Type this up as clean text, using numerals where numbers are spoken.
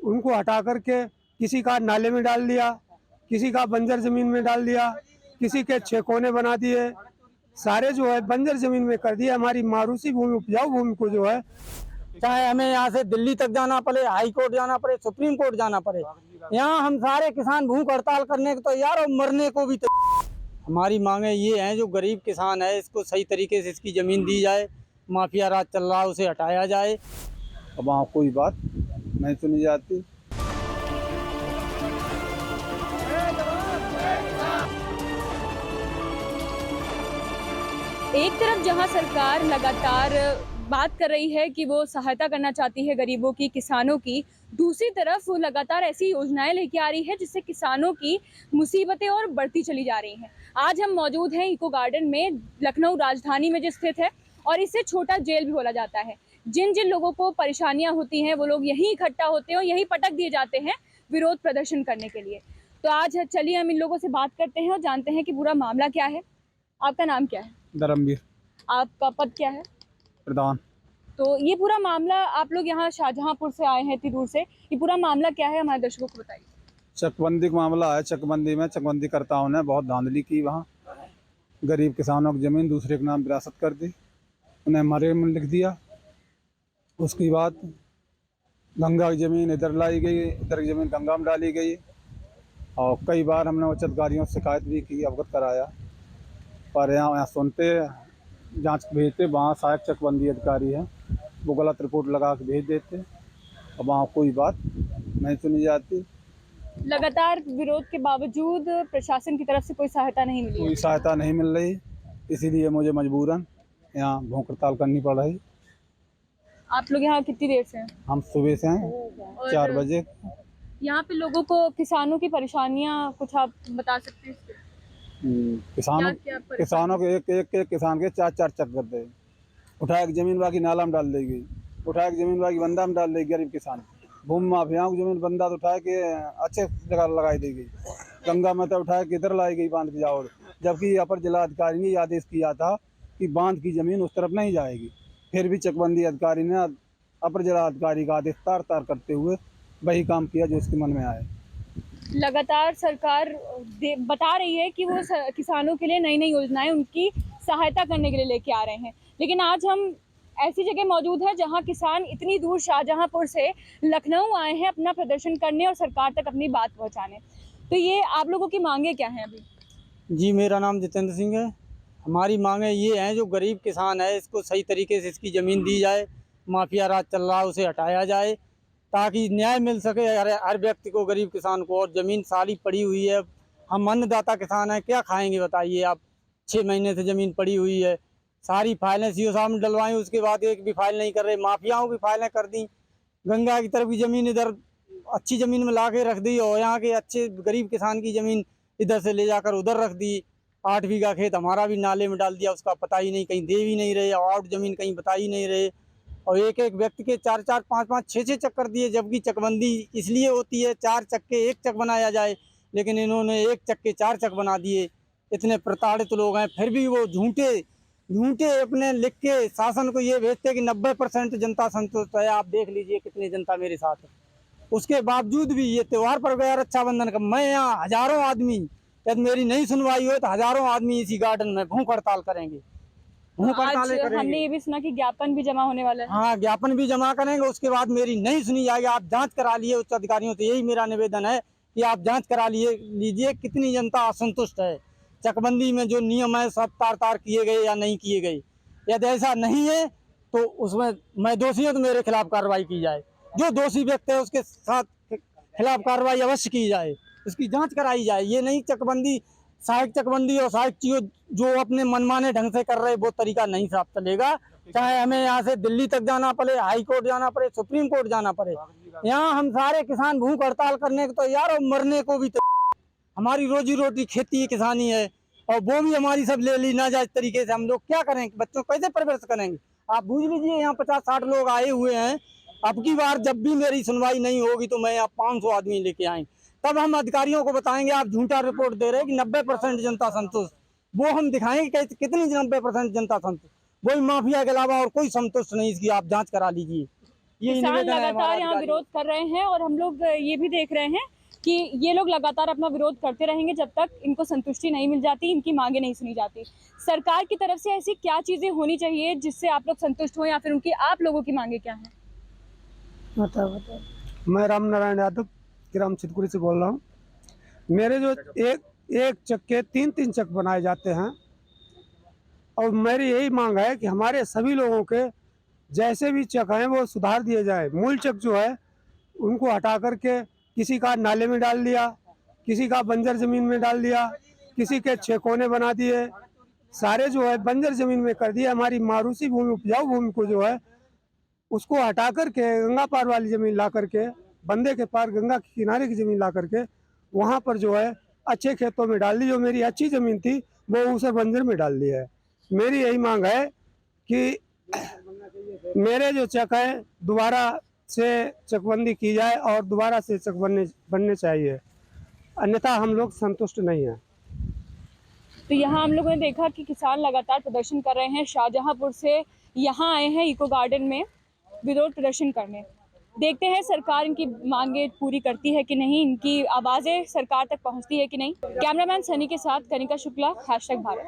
उनको हटा करके किसी का नाले में डाल दिया, किसी का बंजर जमीन में डाल दिया, किसी के 6 कोने बना दिए, सारे जो है बंजर जमीन में कर दिया। हमारी मारूसी भूमि, उपजाऊ भूमि को जो है, चाहे हमें यहाँ से दिल्ली तक जाना पड़े, हाई कोर्ट जाना पड़े, सुप्रीम कोर्ट जाना पड़े, यहाँ हम सारे किसान भूख हड़ताल करने को तैयार और मरने को भी हमारी मांगे ये हैं, जो गरीब किसान है इसको सही तरीके से इसकी जमीन दी जाए, माफिया राज चल रहा है उसे हटाया जाए। अब वहाँ कोई बात नहीं सुनी जाती। एक तरफ जहां सरकार लगातार बात कर रही है कि वो सहायता करना चाहती है गरीबों की, किसानों की, दूसरी तरफ वो लगातार ऐसी योजनाएं लेके आ रही है जिससे किसानों की मुसीबतें और बढ़ती चली जा रही हैं। आज हम मौजूद हैं इको गार्डन में, लखनऊ राजधानी में जो स्थित है, और इसे छोटा जेल भी बोला जाता है। जिन जिन लोगों को परेशानियां होती हैं वो लोग यहीं इकट्ठा होते हैं और यहीं पटक दिए जाते हैं विरोध प्रदर्शन करने के लिए। तो आज चलिए हम इन लोगों से बात करते हैं और जानते हैं कि पूरा मामला क्या है। आपका नाम क्या है? धर्मवीर। आपका पद क्या है? प्रधान। तो ये पूरा मामला, आप लोग यहाँ शाहजहांपुर से आए हैं इतनी दूर से, ये पूरा मामला क्या है हमारे दर्शकों को बताइए। चकबंदी का मामला है। चकबंदी करताओं ने बहुत धांधली की। वहाँ गरीब किसानों की जमीन दूसरे के नाम विरासत कर दी, उन्हें मरे में लिख दिया। उसके बाद गंगा की ज़मीन इधर लाई गई, इधर की ज़मीन गंगा में डाली गई। और कई बार हमने उच्च अधिकारियों से शिकायत भी की, अवगत कराया, पर यहाँ सुनते, जांच भेजते, वहाँ सहायक चकबंदी अधिकारी हैं, वो गलत रिपोर्ट लगा के भेज देते। अब वहाँ कोई बात नहीं सुनी जाती। लगातार विरोध के बावजूद प्रशासन की तरफ से कोई सहायता नहीं मिली? कोई सहायता नहीं मिल रही, इसीलिए मुझे मजबूरन यहाँ भूख हड़ताल करनी पड़ रही। आप लोग यहाँ कितनी देर से हैं? हम सुबह से हैं 4 बजे। यहाँ पे लोगों को, किसानों की परेशानियाँ कुछ आप बता सकते हैं इसके? किसानों के एक किसान के 4 चक कर दे, उठाए जमीन बाकी नाला में डाल दी गई, उठाए जमीन बाकी बंदा में डाल दी। गरीब किसान भूमि माफियाओं की जमीन बंदा तो उठाए के अच्छे जगह लगाई दी गई, गंगा में तो उठाए के इधर लाई गई बांध की जाओ। जबकि अपर जिलाधिकारी ने आदेश किया था कि बांध की जमीन उस तरफ नहीं जाएगी, फिर भी चकबंदी अधिकारी ने अपर जिलाधिकारी का आदेश तार तार करते हुए वही काम किया जो उसके मन में आए। लगातार सरकार बता रही है कि वो किसानों के लिए नई नई योजनाएं उनकी सहायता करने के लिए लेके आ रहे हैं, लेकिन आज हम ऐसी जगह मौजूद हैं जहां किसान इतनी दूर शाहजहांपुर से लखनऊ आए हैं अपना प्रदर्शन करने और सरकार तक अपनी बात पहुंचाने। तो ये आप लोगों की मांगे क्या हैं अभी? जी, मेरा नाम जितेंद्र सिंह है। हमारी मांगे ये हैं, जो गरीब किसान है इसको सही तरीके से इसकी ज़मीन दी जाए, माफिया राज चल रहा है उसे हटाया जाए, ताकि न्याय मिल सके हर व्यक्ति को, गरीब किसान को। और ज़मीन सारी पड़ी हुई है, हम अन्नदाता किसान हैं, क्या खाएंगे बताइए आप। 6 महीने से ज़मीन पड़ी हुई है, सारी फाइलें सीओ साहब में डलवाई, उसके बाद एक भी फाइल नहीं कर रहे। माफियाओं की फाइलें कर दी, गंगा की तरफ की ज़मीन इधर अच्छी ज़मीन में ला के रख दी, और यहाँ के अच्छे गरीब किसान की ज़मीन इधर से ले जाकर उधर रख दी। 8 बीघा खेत हमारा भी नाले में डाल दिया, उसका पता ही नहीं, कहीं दे भी नहीं रहे, और ज़मीन कहीं बता ही नहीं रहे। और एक एक व्यक्ति के 4-4, 5-5, 6-6 चक्कर दिए, जबकि चकबंदी इसलिए होती है 4 चक्के 1 चक बनाया जाए, लेकिन इन्होंने 1 चक्के 4 चक बना दिए। इतने प्रताड़ित लोग हैं, फिर भी वो झूठे अपने लिख के शासन को ये भेजते कि 90% जनता संतुष्ट है। आप देख लीजिए कितनी जनता मेरे साथ है, उसके बावजूद भी ये त्यौहार पर गया रक्षाबंधन का, मैं यहाँ हजारों आदमी, यदि मेरी नहीं सुनवाई हो तो हजारों आदमी इसी गार्डन में भूख हड़ताल करेंगे। हमने ये भी सुना कि ज्ञापन भी जमा होने वाला है। हाँ, ज्ञापन भी जमा करेंगे, उसके बाद मेरी नहीं सुनी जाएगी। आप जांच करा लिए उच्च अधिकारियों से, यही मेरा निवेदन है कि आप जांच करा लीजिए कितनी जनता असंतुष्ट है। चकबंदी में जो नियम है सब तार तार किए गए या नहीं किए गए। यदि ऐसा नहीं है तो उसमें मैं दोषी हूँ तो मेरे खिलाफ कार्रवाई की जाए, जो दोषी व्यक्ति है उसके साथ खिलाफ कार्रवाई अवश्य की जाए, उसकी जांच कराई जाए। ये नहीं चकबंदी, सहायक चकबंदी और सहायक जो अपने मनमाने ढंग से कर रहे, वो तरीका नहीं साफ चलेगा। चाहे हमें यहाँ से दिल्ली तक जाना पड़े, हाई कोर्ट जाना पड़े, सुप्रीम कोर्ट जाना पड़े, यहाँ हम सारे किसान भूख हड़ताल करने को तैयार और मरने को भी। हमारी रोजी रोटी खेती किसानी है, और वो भी हमारी सब ले ली ना जाए तरीके से। हम लोग क्या करेंगे, बच्चों को कैसे परवरिश करेंगे? आप बूझ लीजिए, यहाँ 50-60 लोग आए हुए हैं। अब की बार जब भी मेरी सुनवाई नहीं होगी तो मैं यहाँ 500 आदमी लेके आएंगे, तब हम अधिकारियों को बताएंगे आप झूठा रिपोर्ट दे रहे हैं कि 90% जनता संतुष्ट। वो हम दिखाएंगे कि कितनी 90% जनता संतुष्ट, वही माफिया के अलावा और कोई संतुष्ट नहीं। इसकी आप जांच करा लीजिए, यही किसान निवेदन है हमारा लगातार यहाँ अधिकारियों विरोध कर रहे हैं और हम लोग ये भी देख रहे हैं कि ये लोग लगातार अपना विरोध करते रहेंगे जब तक इनको संतुष्टि नहीं मिल जाती, इनकी मांगे नहीं सुनी जाती। सरकार की तरफ से ऐसी क्या चीजें होनी चाहिए जिससे आप लोग संतुष्ट हो, या फिर उनकी आप लोगों की मांगे क्या है? मैं राम नारायण यादव ग्राम चितकुरी से बोल रहा हूँ। मेरे जो एक चक के 3-3 चक बनाए जाते हैं और मेरी यही मांग है कि हमारे सभी लोगों के जैसे भी चक हैं वो सुधार दिए जाए। मूल चक जो है उनको हटा करके किसी का नाले में डाल दिया, किसी का बंजर जमीन में डाल दिया, किसी के 6 कोने बना दिए, सारे जो है बंजर जमीन में कर दिया। हमारी मारूसी भूमि, उपजाऊ भूमि को जो है उसको हटा करके गंगा पार वाली जमीन ला करके, बंदे के पार गंगा के किनारे की जमीन ला करके वहाँ पर जो है अच्छे खेतों में डाल दी। जो मेरी अच्छी जमीन थी वो उसे बंजर में डाल दी है। मेरी यही मांग है कि मेरे जो चक है दोबारा से चकबंदी की जाए और दोबारा से चक बनने चाहिए, अन्यथा हम लोग संतुष्ट नहीं हैं। तो यहाँ हम लोगों ने देखा कि किसान लगातार प्रदर्शन कर रहे हैं। शाहजहांपुर से यहाँ आए हैं इको गार्डन में विरोध प्रदर्शन करने। देखते हैं सरकार इनकी मांगे पूरी करती है कि नहीं, इनकी आवाज़ें सरकार तक पहुँचती है कि नहीं। कैमरामैन सनी के साथ कनिका शुक्ला, #भारत।